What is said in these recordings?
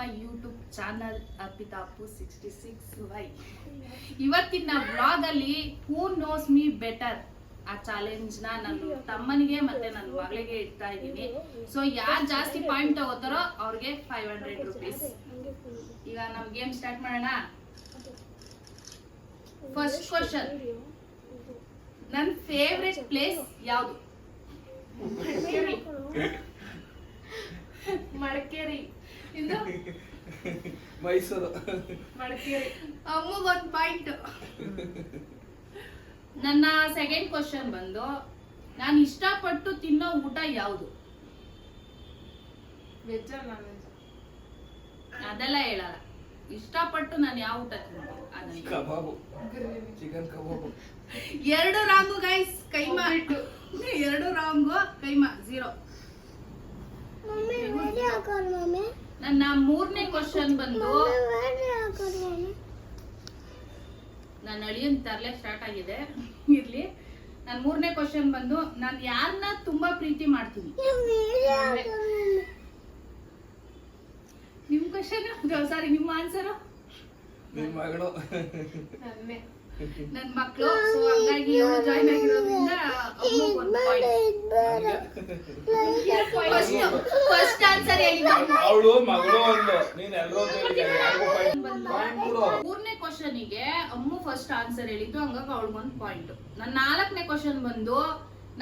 My YouTube channel Arpita Appu 66Y. ಇವತ್ತಿನ vlog ಅಲ್ಲಿ who knows me better ಆ ಚಾಲೆಂಜ್ ನ ನನ್ನ ತಮ್ಮನಿಗೆ ಮತ್ತೆ ನನ್ನ ಮಗಳಿಗೆ ಇಡ್ತಾ ಇದ್ದೀನಿ. ಸೊ ಯಾರು ಜಾಸ್ತಿ ಪಾಯಿಂಟ್ ತಗೋತಾರೋ ಅವ್ರಿಗೆ 500 rupees. ಈಗ ನಮ್ ಗೇಮ್ ಸ್ಟಾರ್ಟ್ ಮಾಡೋಣ. ಫಸ್ಟ್ ಕ್ವಶನ್, ನನ್ನ ಫೇವ್ರೆಟ್ ಪ್ಲೇಸ್ ಯಾವುದು? ಮಡಿಕೇರಿ. ಇಂದು ಮೈಸೂರು. ಮಡಿಕೇರಿ. ಅಮ್ಮಗ್ ಒಂದು ಪಾಯಿಂಟ್. ನನ್ನ ಸೆಕೆಂಡ್ ಕ್ವಶನ್ ಬಂದು, ನಾನು ಇಷ್ಟಪಟ್ಟು ತಿನ್ನೋ ಊಟ ಯಾವುದು? Veg non veg? ಅದೆಲ್ಲ ಹೇಳಲ್ಲ. ಇಷ್ಟಪಟ್ಟು ನಾನು ಯಾವ ಊಟ ತಿಂತೀನಿ ಕಬಾಬು, ಚಿಕನ್ ಕಬಾಬು. ಎರಡು ರಾಂಗು ಗೈಸ್. ಕೈಮಾ ಇಟ್ಟು ಎರಡು ರಾಂಗು. ಕೈಮಾ 0. ನನ್ನ ಮೂರನೇ ಕ್ವಶನ್ ಬಂದು, ನನ್ನ ಅಳಿಯನ್ ತರ್ಲೆ ಸ್ಟಾರ್ಟ್ ಆಗಿದೆ, ಇರ್ಲಿ. ನನ್ನ ಮೂರನೇ ಕ್ವಶನ್ ಬಂದು, ನಾನು ಯಾರನ್ನ ತುಂಬಾ ಪ್ರೀತಿ ಮಾಡ್ತೀನಿ? ನಿಮ್ ಕ್ವಶನ್ ಸಾರಿ, ನಿಮ್ಮ ಆನ್ಸರ್? ನಿಮ್ ಮಗಳು. ನನ್ನೇ. ನನ್ ಮಕ್ಳು. ಸೊ ಹಂಗಾಗಿ ಇವಳು ಜಾಯ್ನ್ ಆಗಿರೋದ್ರಿಂದ ಫಸ್ಟ್ ಆನ್ಸರ್ ಅವಳು ಮಗಳು ಅಂದ್ಲು, ನೀನ್ ಎಲ್ರೂ ಮೂರನೇ ಕ್ವಶನ್ ಗೆ ಅಮ್ಮು ಫಸ್ಟ್ ಆನ್ಸರ್ ಹೇಳಿದ್ದು, ಹಂಗಾಗಿ ಅವಳಿಗೊಂದು ಪಾಯಿಂಟ್. ನನ್ನ ನಾಲ್ಕನೇ ಕ್ವಶನ್ ಬಂದು,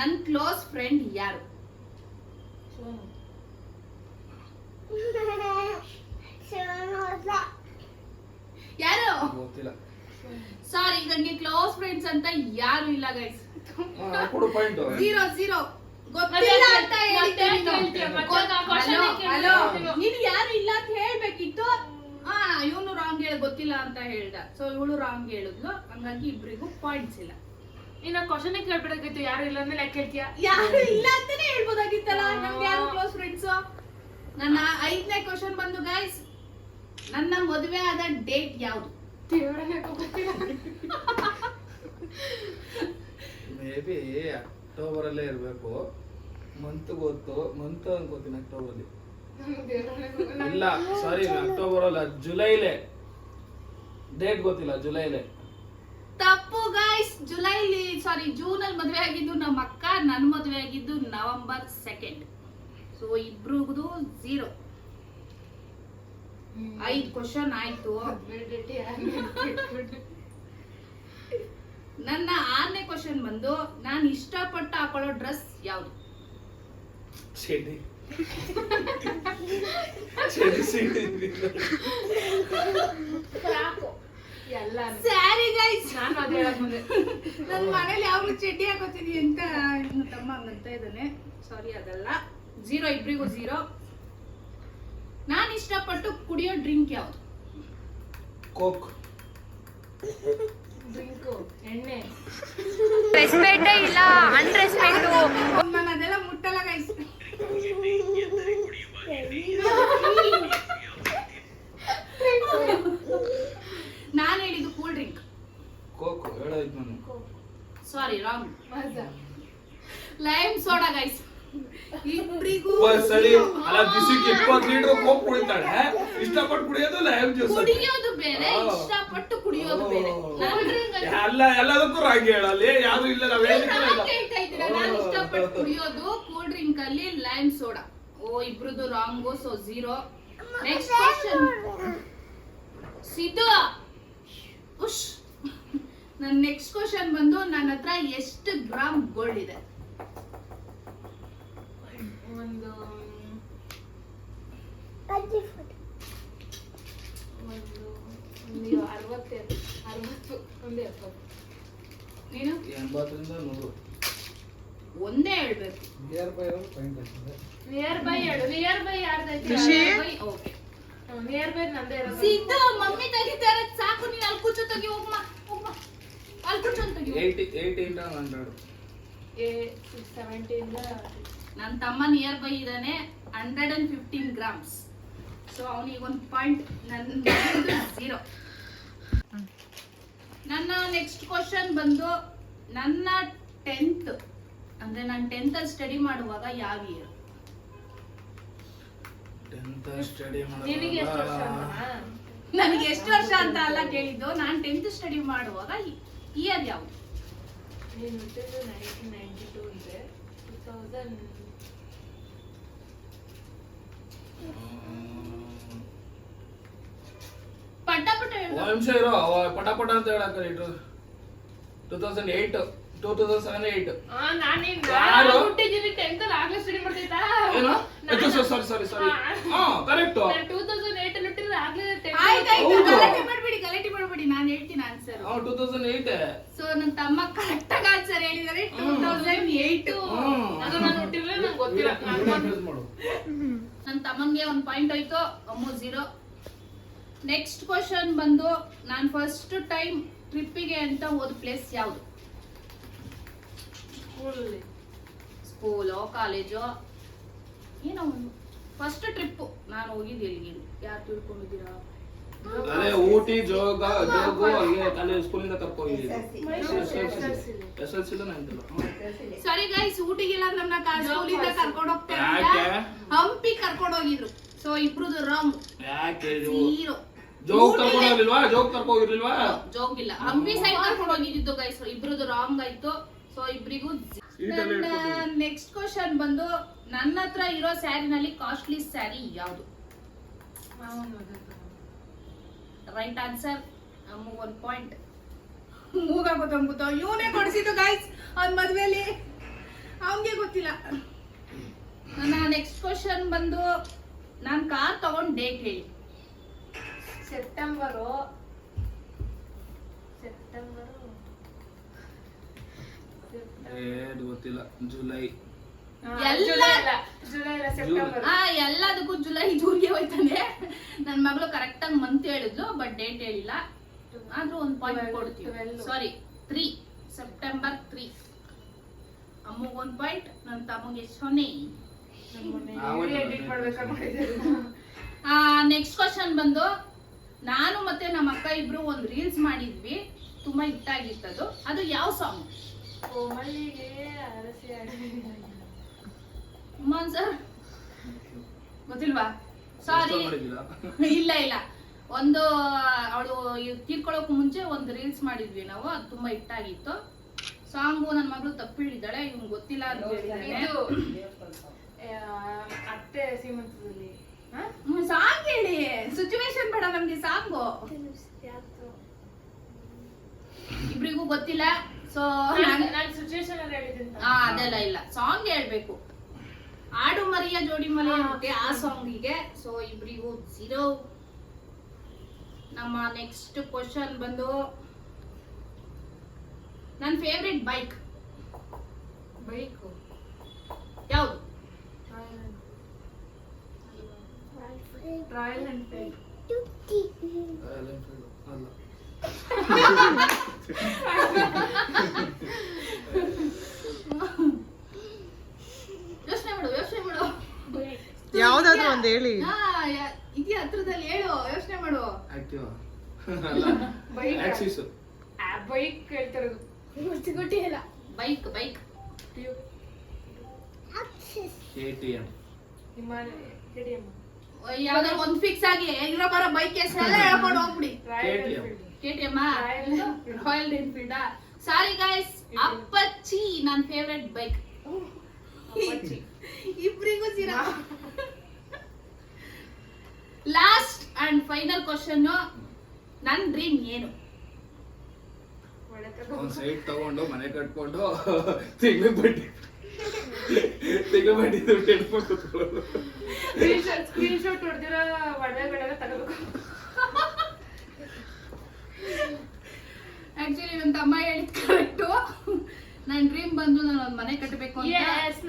ನನ್ ಕ್ಲೋಸ್ ಫ್ರೆಂಡ್ ಯಾರು? ಯಾರು? ಗೊತ್ತಿಲ್ಲ. ಸಾರಿ, ನನಗೆ ಕ್ಲೋಸ್ ಫ್ರೆಂಡ್ಸ್ ಅಂತ ಯಾರು ಇಲ್ಲ ಗೈಸ್. ಕೊಡು ಪಾಯಿಂಟ್. 0 ಗೊತ್ತಿಲ್ಲ ಅಂತ ಹಲೋ, ನೀನು ಯಾರು ಇಲ್ಲ ಅಂತ ಹೇಳ್ಬೇಕಿತ್ತು. ಇವನು ರಾಂಗ್ ಹೇಳ, ಗೊತ್ತಿಲ್ಲ ಅಂತ ಹೇಳ್ದ. ಸೊ ಇವಳು ರಾಂಗ್ ಹೇಳಿದ್ಲು, ಹಂಗಾಗಿ ಇಬ್ರಿಗೂ ಪಾಯಿಂಟ್ಸ್ ಇಲ್ಲ. ನೀನ್ ಕ್ವಶನ್ ಕೇಳ್ಬಿಡಾಗಿತ್ತು, ಯಾರು ಇಲ್ಲ ಅಂದ್ರೆ ಲೆಕ್ಕ ಹೇಳ್ತೀಯ? ಯಾರು ಇಲ್ಲ ಅಂತಾನೆ ಹೇಳ್ಬೋದಾಗಿತ್ತಲ್ಲ. ನಮ್ಗೆ ಯಾರು ಕ್ಲೋಸ್ ಫ್ರೆಂಡ್ಸ್? ನನ್ನ 5ನೇ ಕ್ವಶನ್ ಬಂದು ಗೈಸ್, ನನ್ನ ಮದುವೆ ಆದ ಡೇಟ್ ಯಾವುದು? ಮೇ ಬಿ ಅಕ್ಟೋಬರ್ ಅಲ್ಲೇ ಇರ್ಬೇಕು. ಮಂತ್ ಗೊತ್ತು, ಮಂತ್ ಅನ್ಕೋತೀನಿ ಅಕ್ಟೋಬರ್ ಅಲ್ಲಿ. ಇಲ್ಲ ಸಾರಿ, ಅಕ್ಟೋಬರ್ ಅಲ್ಲ, ಜುಲೈಲೇ. ಡೇಟ್ ಗೊತ್ತಿಲ್ಲ, ಜುಲೈಲೇ. ತಪ್ಪು ಗೈಸ್. ಜುಲೈಲಿ ಸಾರಿ ಜೂನ್ ಅಲ್ಲಿ ಮದುವೆ ಆಗಿದ್ದು ನಮ್ಮ ಅಕ್ಕ. ನನ್ನ ಮದುವೆ ಆಗಿದ್ದು November 2. ಸೊ ಇಬ್ರಿಗೂ 0. 5 ಕ್ವಶನ್ ಆಯ್ತು. ನನ್ನ 6ನೇ ಕ್ವಶನ್ ಬಂದು, ನಾನು ಇಷ್ಟಪಟ್ಟು ಹಾಕೊಳ್ಳೋ ಡ್ರೆಸ್ ಯಾವುದು? ಚಡ್ಡಿ. ಸ್ಯಾರಿ ಗೈಸ್. ನಾನು ಅದೇ ಹೇಳಕ್ ಬಂದೆ. ನನ್ನ ಮನೇಲಿ ಯಾವಾಗ ಚಡ್ಡಿ ಹಾಕೋತೀನಿ ಅಂತ ಇನ್ನು ತಮ್ಮ ಹಂಗಂತ ಇದ್ದಾನೆ. ಸಾರಿ, ಅದಲ್ಲ. 0 ಇಬ್ರಿಗೂ 0. ನಾನು ಇಷ್ಟಪಟ್ಟು ಕುಡಿಯೋ ಡ್ರಿಂಕ್ ಯಾವುದು? ಕೋಕ್. ಡ್ರಿಂಕು, ಎಣ್ಣೆ. ರೆಸ್ಪೆಕ್ಟ್ ಇಲ್ಲ, ಅನ್ರೆಸ್ಪೆಕ್ಟ್. ನಾನು ಅದೆಲ್ಲ ಮುಟ್ಟಲ್ಲ ಗೈಸ್. ನಾನು ಹೇಳಿದ್ದು ಕೂಲ್ ಡ್ರಿಂಕ್. ಕೋಕ್ ಹೇಳಾಯ್ತು ನಾನು. ಸಾರಿ, ರಾಂಗ್. ಮಜಾ. Lime soda guys. ಇಬ್ರಿಗೂ ಸರಿ ಅಲ್ಲ, ದಿವಸಕ್ಕೆ 20 ಲೀಟರ್ ಕೋಕ್ ಕುಡಿತಾಳೆ. ಇಷ್ಟಪಟ್ಟು ಕುಡಿಯೋದು ಲೈಮ್ ಜ್ಯೂಸ್. ಕುಡಿಯೋದು ಬೇರೆ, ಇಷ್ಟಪಟ್ಟು ಕುಡಿಯೋದು ಬೇರೆ. ಎಲ್ಲದಕ್ಕೂ ರಾಗಿ ಹೇಳಲ್ಲಿ, ಯಾವ್ದು ಇಲ್ಲ. ನಾವ್ ಹೇಳ್ತಾ ಇದ್ದೀರಾ, ನಾನು ಇಷ್ಟಪಟ್ಟು ಕುಡಿಯೋದು ಕೂಲ್ ಡ್ರಿಂಕ್ ಅಲ್ಲಿ ಲೈಮ್ ಸೋಡಾ. ಓ, ಇಬ್ರದ್ದು wrong. So 0. Next question. Siddu ಉಶ್. ನನ್ನ ನೆಕ್ಸ್ಟ್ ಕ್ವಶನ್ ಬಂದು, ನನ್ನ ಹತ್ರ ಎಷ್ಟು ಗ್ರಾಮ್ ಗೋಲ್ಡ್ ಇದೆ? ಒಂದು 60 ಒಂದು 70. ನೀನು 80 ರಿಂದ 100. ಒಂದೇ ಹೇಳ್ಬೇಕು. ನಿಯರ್ ಬೈ ಪಾಯಿಂಟ್ ಆಗ್ತದೆ. ನಿಯರ್ ಬೈ ಹೇಳು. ನಿಯರ್ ಬೈ ಯಾರ್ದೈತೆ? ಓಕೆ. ನಿಯರ್ ಬೈ ನಂದೇ ಇರೋದು. ಸಿದ್ದು ಮಮ್ಮಿ ತೆಗಿತಾರೆ, ಸಾಕು. ನೀನು ಅಲ್ಲಿ ಕೂಚು ತೆಗಿ. ಹೋಗ್ಮ ಅಲ್ಲಿ ಕೂಚು ಅಂತ ತೆಗಿ. 80 ಇಂದ 100. 70 ಇಂದ. ನನ್ನ ತಮ್ಮ ನಿಯರ್ ಬೈ ಇದ್ದಾನೆ, 115 ಗ್ರಾಮ್ಸ್. ಸೊ ಅವನಿಗೆ ಒಂದು ಪಾಯಿಂಟ್. ನನ್ನ 0. ನನ್ನ ನೆಕ್ಸ್ಟ್ ಕ್ವಶನ್ ಬಂದು, ನನ್ನ 10th ಅಂದ್ರೆ ನಾನು 10th ಅಲ್ಲಿ ಸ್ಟಡಿ ಮಾಡುವಾಗ ಯಾವ ಇಯರ್? ಟೆಂತ್ ಸ್ಟಡಿ ನಿನಗೆ ಎಷ್ಟು ವರ್ಷ ಅಂತನಾ? ನನಗೆ ಎಷ್ಟು ವರ್ಷ ಅಂತ ಅಲ್ಲ ಕೇಳಿದ್ದು, ನಾನು 10th ಸ್ಟಡಿ ಮಾಡುವಾಗ ಇಯರ್ ಯಾವುದು? ನೀನು ಹುಟ್ಟಿದ್ದು 1992 ಇದೆ. 2000 ಪಟ ಪಟ ಹೇಳು. ನಿಮಿಷ ಇರೋ, ಪಟ ಪಟ ಅಂತ ಹೇಳಕ್ಕ 2008 2007-8 ಯಾರು? ಹುಟ್ಟಿದ್ದೀನಿ 10th ಅಲ್ಲಿ ಆಗ್ಲೇ ಸ್ಟಡಿ ಮಾಡ್ತಿದ್ದ. ಏನು? ಸಾರಿ ಕರೆಕ್ಟ್. 2008 ಅಲ್ಲಿ ಹುಟ್ಟಿದ್ರೆ ಆಗ್ಲೇ 10th. ಆಯ್ತಾಯ್ತು, ಹೌದು. ಗಲಾಟೆ ಮಾಡ್ಬೇಡಿ, ನಾನು ಹೇಳ್ತೀನಿ ಆನ್ಸರ್. 2008. ಸೊ ನನ್ನ ತಮ್ಮ ಕರೆಕ್ಟ್ ಆಗಿ ಆನ್ಸರ್ ಹೇಳಿದಾರೆ 2008. ಅದು ನಾನು ಹುಟ್ಟಿದ್ರೆ ನಂಗೆ ಗೊತ್ತಿಲ್ಲ. ಮಾಡು. ನನ್ನ ತಮ್ಮಂಗೆ 1 ಪಾಯಿಂಟ್ ಹೋಯ್ತು, ಅಮ್ಮು 0. ನೆಕ್ಸ್ಟ್ ಕ್ವಶನ್ ಬಂದು, ನಾನು ಫಸ್ಟ್ ಟೈಮ್ ಟ್ರಿಪ್ಪಿಗೆ ಅಂತ ಹೋದ ಪ್ಲೇಸ್ ಯಾವುದು? ಸ್ಕೂಲಲ್ಲಿ ಸ್ಕೂಲೋ ಕಾಲೇಜೋ ಏನೋ ಒಂದು ಫಸ್ಟ್ ಟ್ರಿಪ್ ನಾನು ಹೋಗಿದ್ದು ಎಲ್ಲಿಗೆ? ಯಾರು ತಿಳ್ಕೊಂಡಿದ್ದೀರಾ? ಅದೇ ಊಟಿ ಜೋಗು ಹಾಗೆ ಕಾಲೇಜ್ ಸ್ಕೂಲಿಂದ ಕರ್ಕೊಂಡಿದ್ದೀವಿ. SLC ಸಾರಿ ಗೈಸ್, ಊಟಿಗೆಲ್ಲ ನಮ್ಮನ್ನ ಸ್ಕೂಲಿಂದ ಕರ್ಕೊಂಡು ಹೋಗ್ತಾ ಯಾಕೆ? ಹಂಪಿ ಕರ್ಕೊಂಡು ಹೋಗಿದ್ರು. ಸೊ ಇಬ್ರದ್ದು ರಾಂಗ್, ಯಾಕೆ ಇದು? 0. ಜೋಗ್ ಕರ್ಕೊಂಡು ಹೋಗಿಲ್ವಾ? ಜೋಗ್ ಕರ್ಕೊಂಡು ಹೋಗಿರ್ಲಿಲ್ವಾ? ಜೋಗಿಲ್ಲ, ಹಂಪಿ ಸೈಡ್ ಕರ್ಕೊಂಡು ಹೋಗಿದ್ದು ಗೈಸ್. ಇಬ್ರದ್ದು ರಾಂಗ್ ಆಯ್ತು. ಸೊ ಇಬ್ರಿಗೂ. ನೆಕ್ಸ್ಟ್ ಕ್ವಶನ್ ಬಂದು, ನನ್ನ ಹತ್ರ ಇರೋ ಸ್ಯಾರಿನಲ್ಲಿ ಕಾಸ್ಟ್ಲಿ ಸ್ಯಾರಿ ಯಾವುದು? Right answer. ಅಮ್ಮು 1 ಪಾಯಿಂಟ್. ಮೂಗಾಗೋತಂಬುತ್ತೋ ಇವನೇ ಕೊಡಿಸಿದ್ದು ಗೈಸ್ ಅವ್ನ ಮದ್ವೆಲಿ, ಅವನಿಗೆ ಗೊತ್ತಿಲ್ಲ. ನನ್ನ ನೆಕ್ಸ್ಟ್ ಕ್ವಶನ್ ಬಂದು, ನಾನು ಕಾರ್ ತಗೊಂಡ್ ಡೇಟ್ ಹೇಳಿ. ಸೆಪ್ಟೆಂಬರ್ ಏದು ಗೊತ್ತಿಲ್ಲ. ಜುಲೈ. ಸೆಪ್ಟೆಂಬರ್. ಎಲ್ಲದಕ್ಕೂ ಜುಲೈ ಜೂನ್ಗೆ ಹೋಯ್ತಾನೆ. ನನ್ನ ಮಗಳು ಕರೆಕ್ಟ್ ಆಗಿ ಮಂತ್ ಹೇಳಿದ್ಲು, ಬಟ್ ಡೇಟ್ ಹೇಳಿಲ್ಲ. ಆದ್ರೂ 1 ಪಾಯಿಂಟ್ ಕೊಡ್ತೀವಿ. 12. ಸಾರಿ 3 ಸೆಪ್ಟೆಂಬರ್ 3. ಅಮ್ಮಗ್ 1 ಪಾಯಿಂಟ್, ನನ್ನ ತಮಗೆ 0. ಎಡಿಟ್ ಮಾಡ್ಬೇಕಾಗಿದ್ದೆ. ನೆಕ್ಸ್ಟ್ ಕ್ವಶನ್ ಬಂದು, ನಾನು ಮತ್ತೆ ನಮ್ಮ ಅಕ್ಕ ಇಬ್ರು ಒಂದು ರೀಲ್ಸ್ ಮಾಡಿದ್ವಿ, ತುಂಬಾ ಹಿಟ್ ಆಗಿತ್ತದು. ಅದು ಯಾವ ಸಾಂಗ್? ಕೋಮಲಿಗೆ ಅರಸಿ ಸರ್ ಗೊತ್ತಿಲ್ವಾ? ಸಾರಿ, ಮಾಡಿದ್ದೀರಾ? ಇಲ್ಲ ಒಂದು ಅವಳು ತೀರ್ಕೊಳ್ಳೋಕು ಮುಂಚೆ ಒಂದು ರೀಲ್ಸ್ ಮಾಡಿದ್ವಿ ನಾವು, ಅದು ತುಂಬಾ ಹಿಟ್ ಆಗಿತ್ತು. ಸಾಂಗು ನನ್ನ ಮಗಳು ತಪ್ಪು ಹೇಳಿದ್ದಾಳೆ, ಇವ್ನು ಗೊತ್ತಿಲ್ಲ ಅಂತ ಹೇಳಿದಾಳೆ. ಇದು ಅತ್ತೆ ಸೀಮಂತದಲ್ಲಿ ಸಾಂಗ್ ಹೇಳಿ, ಸಿಚುವೇಶನ್ ಬೇಡ ನಮ್ಗೆ ಸಾಂಗು. ಇಬ್ರಿಗೂ ಗೊತ್ತಿಲ್ಲ. ಸೊ ನಾನು ಸಿಚುವೇಶನ್ ಅಲ್ಲಿ ಹೇಳಿದ್ದೀನಿ. ಅದೆಲ್ಲ ಇಲ್ಲ, ಸಾಂಗ್ ಹೇಳ್ಬೇಕು. ಆಡು ಮರಿಯ ಜೋಡಿ ಮಲೆ ಇರುತ್ತೆ ಆ ಸಾಂಗಿಗೆ. ಸೊ ಇಬ್ರಿಗೂ 0. ನಮ್ಮ ನೆಕ್ಸ್ಟ್ ಕ್ವಶನ್ ಬಂದು, ನನ್ನ ಫೇವ್ರೆಟ್ ಬೈಕ್ ಯಾವುದು? Royal Enfield. ಅಲ್ಲ. ಯೋಚನೆ ಮಾಡು. ಯಾವ್ದಾದ್ರು ಒಂದ್ ಹೇಳಿ. ಇದೆಯಾ ಹತ್ರದಲ್ಲಿ? ಹೇಳು, ಯೋಚನೆ ಮಾಡು. ಆಕ್ಟಿವಾ ಅಲ್ಲ, ಆಕ್ಸಿಸ್. ಬೈಕ್ ಹೇಳ್ತಿರೋದು. ಗೊತ್ತಿಲ್ಲ. Bike KTM. KTM. ಯಾವ್ದಾದ್ರು ಒಂದು ಫಿಕ್ಸ್ ಆಗಿ ಇರೋ ಬರೋ ಬೈಕ್ ಹೆಸರೆಲ್ಲ ಹೇಳ್ಕೊಂಡು ಹೋಗ್ಬಿಡಿ. Royal KTM. Enfield. KTM, Royal Enfield. Sorry guys, Apache ನನ್ನ ಫೇವ್ರೆಟ್ ಬೈಕ್. ಇಬ್ರಿಗೂ 0. ಲಾಸ್ಟ್ ಅಂಡ್ ಫೈನಲ್ ಕ್ವಶನ್, ನನ್ನ ಡ್ರೀಮ್ ಏನು? ಒಂದ್ ಸೈಟ್ ತಗೊಂಡು ಮನೆ ಕಟ್ಕೊಂಡು ತಿಂಗಳು ಬಡ್ಡಿ ದುಡ್ಡು ಎಡ್ಕೊಂಡು ಕೂತ್ಕೊಳ್ಳೋದು. ಸ್ಕ್ರೀನ್ ಶಾಟ್ ಹೊಡೆದಿರೋ ಒಡವೆಗಳೆಲ್ಲ ತಗೋಬೇಕು. ಆಕ್ಚುಲಿ ನನ್ನ ತಮ್ಮ ಹೇಳಿದ್ ಕರೆಕ್ಟು. ನನ್ನ ಡ್ರೀಮ್ ಬಂದು ನಾನು ಒಂದು ಮನೆ ಕಟ್ಟಬೇಕು ಅಂತ.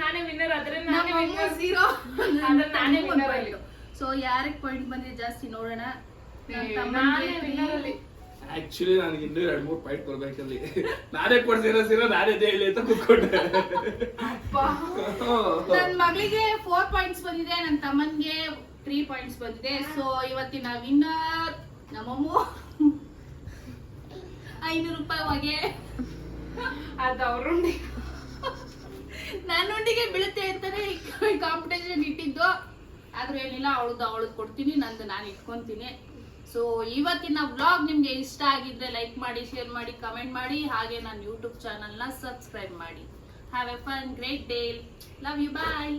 ನಾನೇ ವಿನ್ನರ್ ಆದ್ರೆ ನಮ್ಮ ಅಮ್ಮ 0. ನಾನೇ winner ಅಲ್ಲಿ. ಸೊ ಯಾರಿಗೆ ಪಾಯಿಂಟ್ ಬಂದಿದೆ ಜಾಸ್ತಿ ನೋಡೋಣ. ನನ್ನ ನಾನೇ ತಮ್ಮನಿಗೆ winner ಅಲ್ಲಿ. ಆಕ್ಚುಲಿ ನನಗೆ ಇನ್ನೂ 2-3 ಪಾಯಿಂಟ್ ಕೊಡ್ಬೇಕಲ್ಲಿ. ನಾನೇ ಕೊಡ್ಸಿರೋ ನಾನೇ ಹೇಳಿ ಅಂತ ಕೂತ್ಕೊಂಡೆ. ನನ್ನ ಮಗಳಿಗೆ 4 ಪಾಯಿಂಟ್ಸ್ ಬಂದಿದೆ, ನನ್ನ ತಮ್ಮನಿಗೆ 3 ಪಾಯಿಂಟ್ಸ್ ಬಂದಿದೆ. ಸೊ ಇವತ್ತಿನ ವಿನ್ನರ್ ನಮ್ಮಮ್ಮ 500 ರೂಪಾಯಿ ಹೊಗೆ. ಅದು ಅವ್ರುಂಡಿ. ನನ್ನುಂಡಿಗೆ ಬೀಳುತ್ತೆ ಅಂತಾನೆ ಕಾಂಪಿಟೇಷನ್ ಇಟ್ಟಿದ್ದು. ಆದ್ರೂ ಏನಿಲ್ಲ, ಅವಳದು ಕೊಡ್ತೀನಿ, ನಂದು ನಾನು ಇಟ್ಕೊಂತೀನಿ. ಸೊ ಇವತ್ತಿನ ವ್ಲಾಗ್ ನಿಮ್ಗೆ ಇಷ್ಟ ಆಗಿದ್ರೆ ಲೈಕ್ ಮಾಡಿ, ಶೇರ್ ಮಾಡಿ, ಕಮೆಂಟ್ ಮಾಡಿ, ಹಾಗೆ ನನ್ನ ಯೂಟ್ಯೂಬ್ ಚಾನಲ್ನ ಸಬ್ಸ್ಕ್ರೈಬ್ ಮಾಡಿ. Have a fun great day. Love you. Bye.